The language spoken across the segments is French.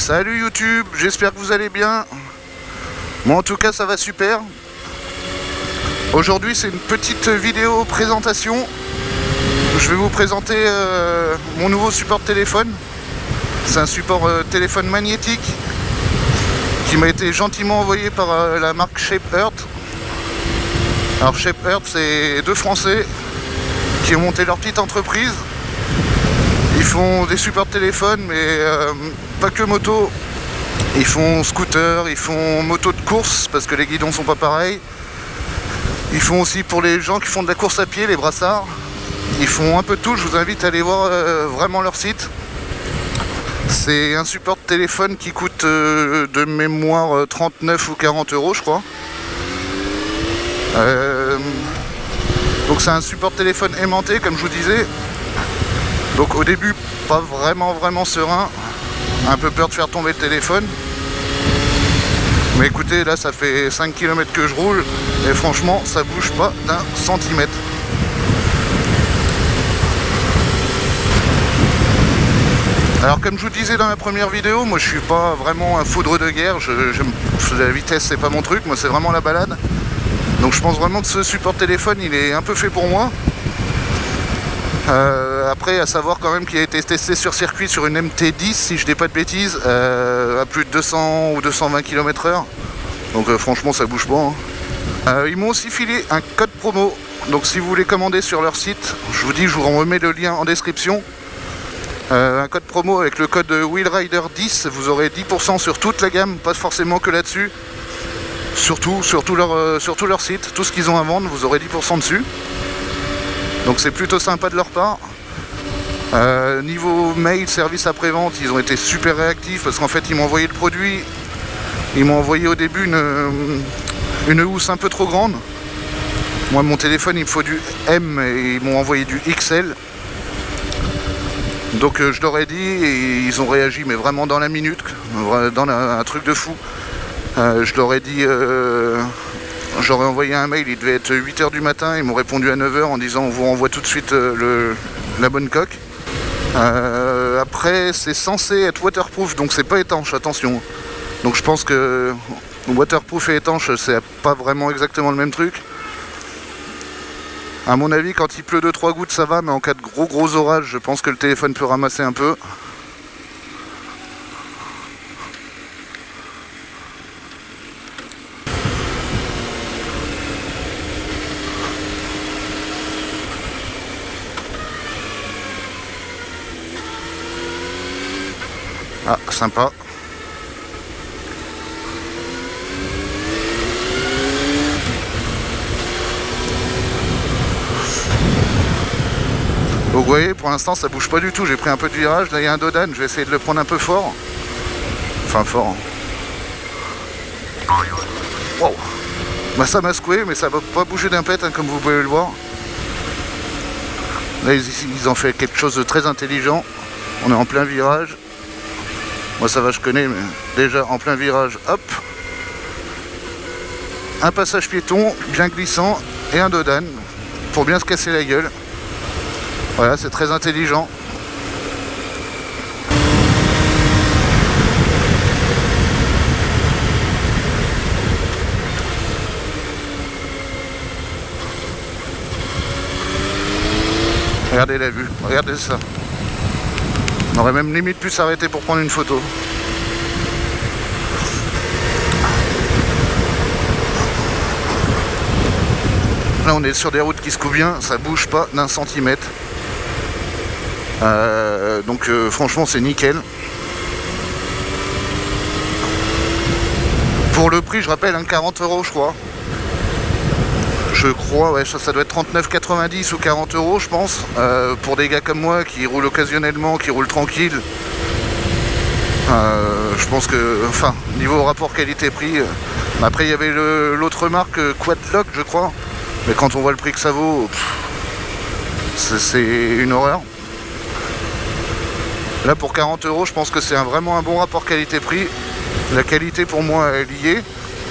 Salut YouTube, j'espère que vous allez bien. Moi en tout cas ça va super. Aujourd'hui c'est une petite vidéo présentation. Je vais vous présenter mon nouveau support de téléphone. C'est un support téléphone magnétique qui m'a été gentiment envoyé par la marque Shape Earth. Alors Shape Earth, c'est deux Français qui ont monté leur petite entreprise. Ils font des supports de téléphone, mais pas que moto. Ils font scooter, ils font moto de course, parce que les guidons sont pas pareils. Ils font aussi pour les gens qui font de la course à pied, les brassards. Ils font un peu de tout, je vous invite à aller voir vraiment leur site. C'est un support de téléphone qui coûte de mémoire 39 ou 40 euros, je crois. Donc c'est un support de téléphone aimanté, comme je vous disais. Donc au début, pas vraiment serein, un peu peur de faire tomber le téléphone. Mais écoutez, là ça fait 5 km que je roule et franchement ça bouge pas d'un centimètre. Alors comme je vous disais dans la première vidéo, moi je suis pas vraiment un foudre de guerre, la vitesse c'est pas mon truc, moi c'est vraiment la balade. Donc je pense vraiment que ce support téléphone il est un peu fait pour moi. Après, à savoir quand même qu'il a été testé sur circuit sur une MT10, si je dis pas de bêtises, à plus de 200 ou 220 km/h. Donc franchement, ça bouge pas. Hein. Ils m'ont aussi filé un code promo. Donc si vous voulez commander sur leur site, je vous dis, je vous remets le lien en description. Un code promo avec le code WheelRider10, vous aurez 10% sur toute la gamme, pas forcément que là-dessus. Surtout leur site, tout ce qu'ils ont à vendre, vous aurez 10% dessus. Donc c'est plutôt sympa de leur part. Niveau mail, service après-vente, ils ont été super réactifs parce qu'en fait ils m'ont envoyé le produit. Ils m'ont envoyé au début une housse un peu trop grande. Moi mon téléphone il me faut du M et ils m'ont envoyé du XL. Donc je leur ai dit et ils ont réagi mais vraiment dans la minute, dans un truc de fou. Je leur ai dit... J'aurais envoyé un mail, il devait être 8 h du matin, ils m'ont répondu à 9 h en disant on vous renvoie tout de suite la bonne coque. Après c'est censé être waterproof, donc c'est pas étanche, attention. Donc je pense que waterproof et étanche c'est pas vraiment exactement le même truc. À mon avis quand il pleut 2-3 gouttes ça va, mais en cas de gros orages je pense que le téléphone peut ramasser un peu. Ah, sympa. Donc vous voyez, pour l'instant ça bouge pas du tout, j'ai pris un peu de virage, là il y a un dodan, je vais essayer de le prendre un peu fort. Enfin fort. Wow. Bah ça m'a secoué, mais ça va pas bouger d'un pet, hein, comme vous pouvez le voir. Là ils ont fait quelque chose de très intelligent. On est en plein virage. Moi ça va, je connais, mais déjà en plein virage, hop. Un passage piéton, bien glissant, et un dodan, pour bien se casser la gueule. Voilà, c'est très intelligent. Regardez la vue, regardez ça. On aurait même limite pu s'arrêter pour prendre une photo. Là on est sur des routes qui secouent bien, ça bouge pas d'un centimètre. Donc franchement c'est nickel. Pour le prix je rappelle 40 € je crois. Je crois, ouais, ça doit être 39,90 ou 40 € je pense. Pour des gars comme moi qui roulent occasionnellement, qui roulent tranquille, Je pense que, enfin, niveau rapport qualité-prix, après il y avait l'autre marque Quadlock je crois, mais quand on voit le prix que ça vaut, c'est une horreur. Là pour 40 €, je pense que c'est vraiment un bon rapport qualité-prix. La qualité pour moi est liée.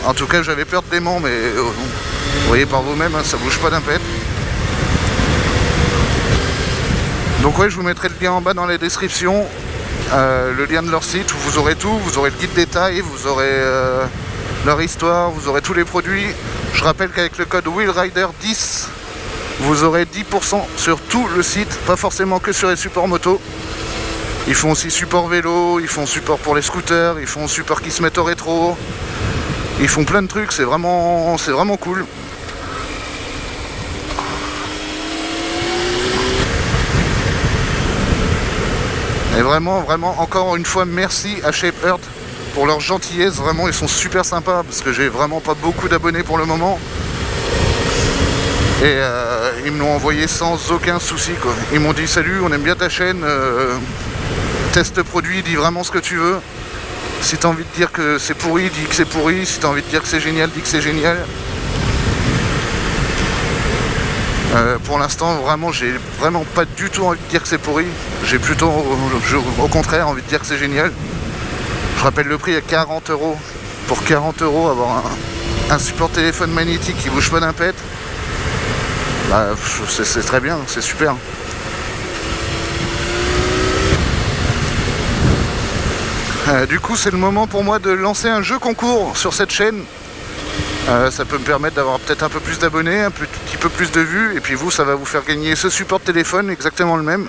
En tout cas j'avais peur de l'aimant, mais vous voyez par vous-même, hein, ça bouge pas d'un pet. Donc ouais, je vous mettrai le lien en bas dans la description, le lien de leur site où vous aurez tout, vous aurez le guide détail, vous aurez leur histoire, vous aurez tous les produits. Je rappelle qu'avec le code WheelRider10, vous aurez 10% sur tout le site, pas forcément que sur les supports moto. Ils font aussi support vélo, ils font support pour les scooters, ils font support qui se mettent au rétro. Ils font plein de trucs, c'est vraiment cool. Et vraiment, encore une fois, merci à Shapeheart pour leur gentillesse. Vraiment, ils sont super sympas parce que j'ai vraiment pas beaucoup d'abonnés pour le moment. Et ils me l'ont envoyé sans aucun souci, quoi. Ils m'ont dit salut, on aime bien ta chaîne, teste produit, dis vraiment ce que tu veux. Si t'as envie de dire que c'est pourri, dis que c'est pourri. Si t'as envie de dire que c'est génial, dis que c'est génial. Pour l'instant, vraiment, j'ai vraiment pas du tout envie de dire que c'est pourri. J'ai plutôt, au contraire, envie de dire que c'est génial. Je rappelle le prix à 40 €. Pour 40 € avoir un support téléphone magnétique qui bouge pas d'un pet, bah, c'est très bien, c'est super. Du coup, c'est le moment pour moi de lancer un jeu concours sur cette chaîne. Ça peut me permettre d'avoir peut-être un peu plus d'abonnés, un petit peu plus de vues, et puis vous, ça va vous faire gagner ce support de téléphone, exactement le même.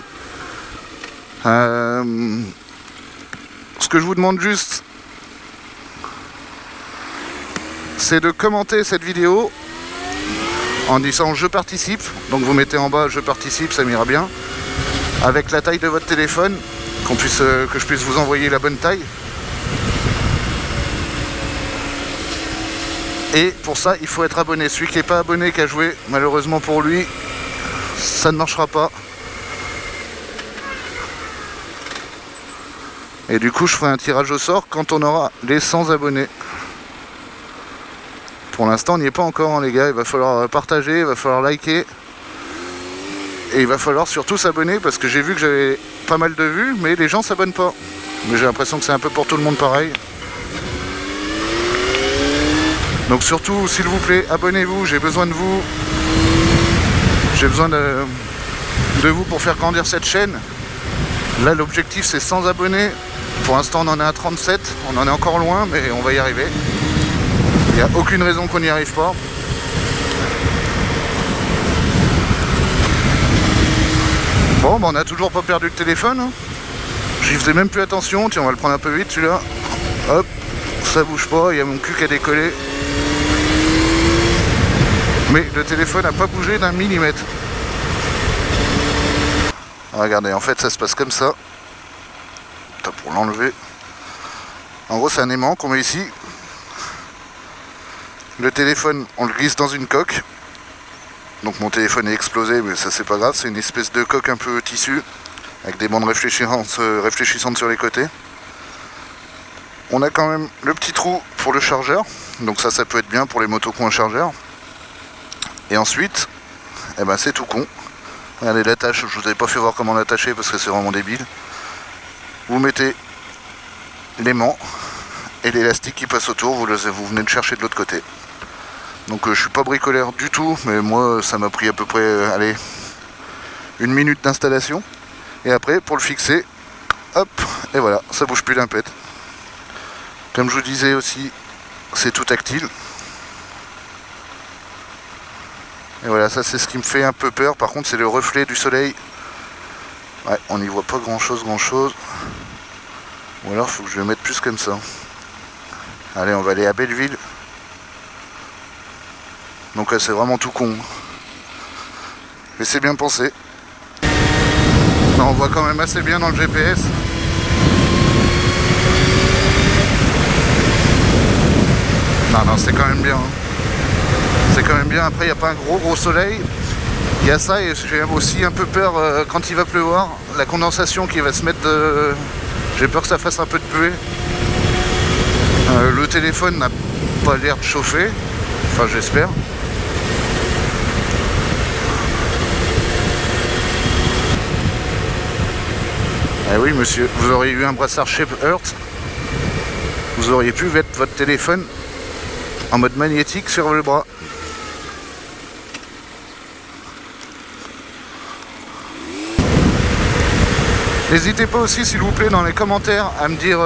Ce que je vous demande juste, c'est de commenter cette vidéo en disant je participe. Donc vous mettez en bas je participe, ça m'ira bien, avec la taille de votre téléphone, que je puisse vous envoyer la bonne taille. Et pour ça, il faut être abonné. Celui qui n'est pas abonné, qui a joué, malheureusement pour lui, ça ne marchera pas. Et du coup, je ferai un tirage au sort quand on aura les 100 abonnés. Pour l'instant, on n'y est pas encore, hein, les gars. Il va falloir partager, il va falloir liker. Et il va falloir surtout s'abonner, parce que j'ai vu que j'avais pas mal de vues, mais les gens s'abonnent pas. Mais j'ai l'impression que c'est un peu pour tout le monde pareil. Donc surtout, s'il vous plaît, abonnez-vous, j'ai besoin de vous. J'ai besoin de vous pour faire grandir cette chaîne. Là, l'objectif, c'est 100 abonnés. Pour l'instant, on en est à 37. On en est encore loin, mais on va y arriver. Il n'y a aucune raison qu'on n'y arrive pas. Bon, bah, on n'a toujours pas perdu le téléphone. Hein. J'y faisais même plus attention. Tiens, on va le prendre un peu vite, celui-là. Hop, ça bouge pas. Il y a mon cul qui a décollé. Mais le téléphone n'a pas bougé d'un millimètre. Regardez, en fait, ça se passe comme ça. Putain, pour l'enlever. En gros, c'est un aimant qu'on met ici. Le téléphone, on le glisse dans une coque. Donc mon téléphone est explosé, mais ça c'est pas grave. C'est une espèce de coque un peu tissu, avec des bandes réfléchissantes sur les côtés. On a quand même le petit trou pour le chargeur. Donc ça peut être bien pour les motos qui ont un chargeur. Et ensuite, eh ben, c'est tout con. Regardez l'attache, je vous avais pas fait voir comment l'attacher parce que c'est vraiment débile. Vous mettez l'aimant et l'élastique qui passe autour, vous venez le chercher de l'autre côté. Donc je suis pas bricoleur du tout, mais moi ça m'a pris à peu près allez, 1 minute d'installation. Et après pour le fixer, hop, et voilà, ça bouge plus d'un pet. Comme je vous disais aussi, c'est tout tactile. Et voilà, ça c'est ce qui me fait un peu peur. Par contre, c'est le reflet du soleil. Ouais, on n'y voit pas grand chose. Ou alors, il faut que je le mette plus comme ça. Allez, on va aller à Belleville. Donc là, c'est vraiment tout con. Mais c'est bien pensé. Non, on voit quand même assez bien dans le GPS. Non, c'est quand même bien. C'est quand même bien. Après, il n'y a pas un gros soleil. Il y a ça et j'ai aussi un peu peur quand il va pleuvoir. La condensation qui va se mettre de... J'ai peur que ça fasse un peu de pluie. Le téléphone n'a pas l'air de chauffer. Enfin, j'espère. Eh oui, monsieur, vous auriez eu un brassard Shape Earth. Vous auriez pu mettre votre téléphone en mode magnétique sur le bras. N'hésitez pas aussi, s'il vous plaît, dans les commentaires à me dire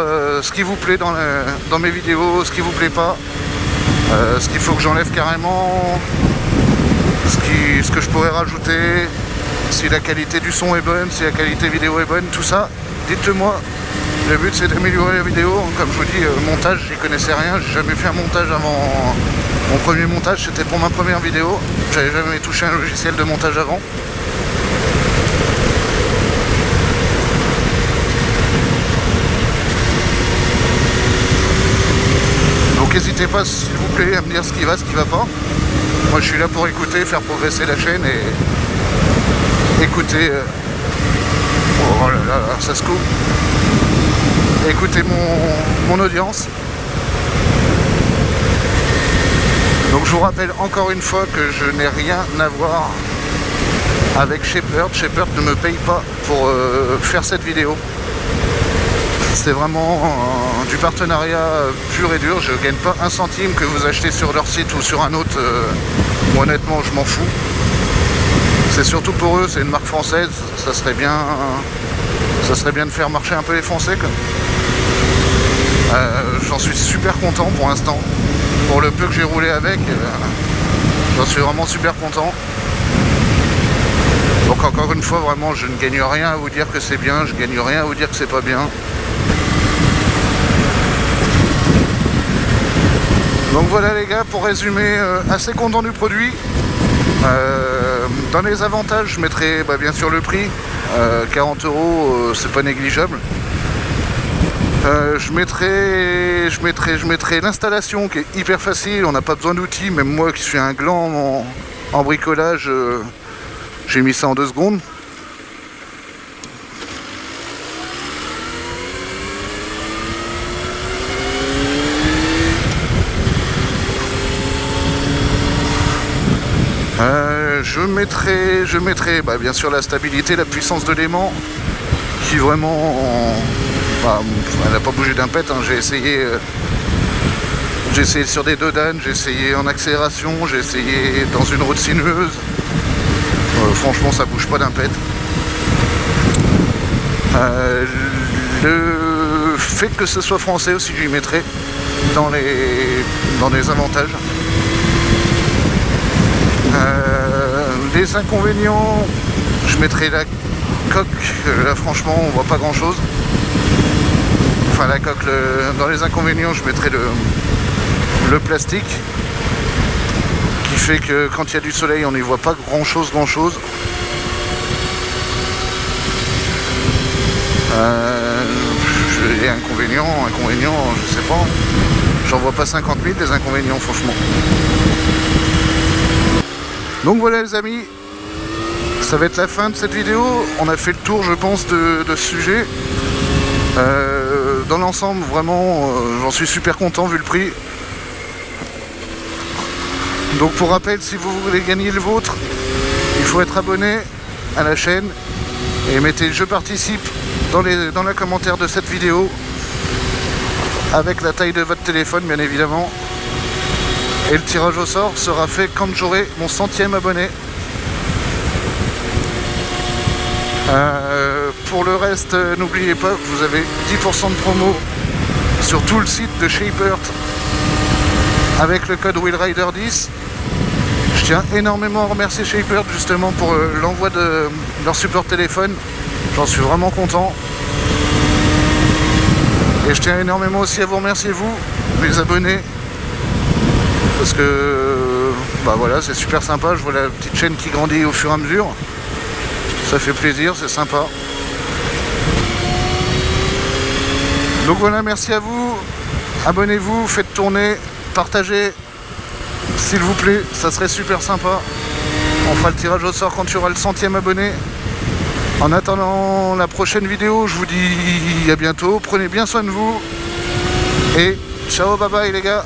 ce qui vous plaît dans mes vidéos, ce qui vous plaît pas, ce qu'il faut que j'enlève carrément, ce que je pourrais rajouter, si la qualité du son est bonne, si la qualité vidéo est bonne, tout ça, dites-le moi. Le but c'est d'améliorer la vidéo. Comme je vous dis, montage, j'y connaissais rien, j'ai jamais fait un montage avant. Mon premier montage c'était pour ma première vidéo, j'avais jamais touché un logiciel de montage avant. Donc n'hésitez pas, s'il vous plaît, à me dire ce qui va pas. Moi je suis là pour écouter, faire progresser la chaîne et écouter... Oh là là, ça se coupe. Écouter mon audience. Donc je vous rappelle encore une fois que je n'ai rien à voir avec Shape Earth. Shape Earth ne me paye pas pour faire cette vidéo. C'est vraiment du partenariat pur et dur. Je ne gagne pas un centime que vous achetez sur leur site ou sur un autre. Moi, honnêtement, je m'en fous. C'est surtout pour eux, c'est une marque française. Ça serait bien de faire marcher un peu les Français, quoi. J'en suis super content pour l'instant. Pour le peu que j'ai roulé avec, j'en suis vraiment super content. Donc encore une fois, vraiment, je ne gagne rien à vous dire que c'est bien, je gagne rien à vous dire que c'est pas bien. Donc voilà les gars, pour résumer, assez content du produit. Dans les avantages, je mettrai bien sûr le prix. 40 €, c'est pas négligeable. Je mettrai l'installation qui est hyper facile, on n'a pas besoin d'outils, même moi qui suis un gland en bricolage, j'ai mis ça en 2 secondes. Je mettrai bien sûr la stabilité, la puissance de l'aimant, qui vraiment... elle n'a pas bougé d'un pet, hein. J'ai essayé sur des dodanes, j'ai essayé en accélération, j'ai essayé dans une route sinueuse. Franchement, ça bouge pas d'un pet. Le fait que ce soit français aussi, j'y mettrai dans les avantages. Les inconvénients, je mettrai la coque. Là, franchement, on voit pas grand chose. Enfin, la coque, dans les inconvénients, je mettrai le plastique, qui fait que quand il y a du soleil, on n'y voit pas grand chose. Et inconvénients, je sais pas. J'en vois pas 50 000 des inconvénients, franchement. Donc voilà les amis, ça va être la fin de cette vidéo. On a fait le tour, je pense, de ce sujet. Dans l'ensemble, vraiment, j'en suis super content vu le prix. Donc pour rappel, si vous voulez gagner le vôtre, il faut être abonné à la chaîne et mettez « Je participe » dans le commentaire de cette vidéo, avec la taille de votre téléphone bien évidemment. Et le tirage au sort sera fait quand j'aurai mon 100e abonné. Pour le reste, n'oubliez pas, vous avez 10% de promo sur tout le site de Shape Earth avec le code WheelRider10. Je tiens énormément à remercier Shape Earth justement pour l'envoi de leur support téléphone. J'en suis vraiment content. Et je tiens énormément aussi à vous remercier, vous, les abonnés. Parce que voilà, c'est super sympa. Je vois la petite chaîne qui grandit au fur et à mesure. Ça fait plaisir, c'est sympa. Donc voilà, merci à vous. Abonnez-vous, faites tourner, partagez, s'il vous plaît, ça serait super sympa. On fera le tirage au sort quand tu auras le 100e abonné. En attendant la prochaine vidéo, je vous dis à bientôt, prenez bien soin de vous et ciao, bye bye les gars.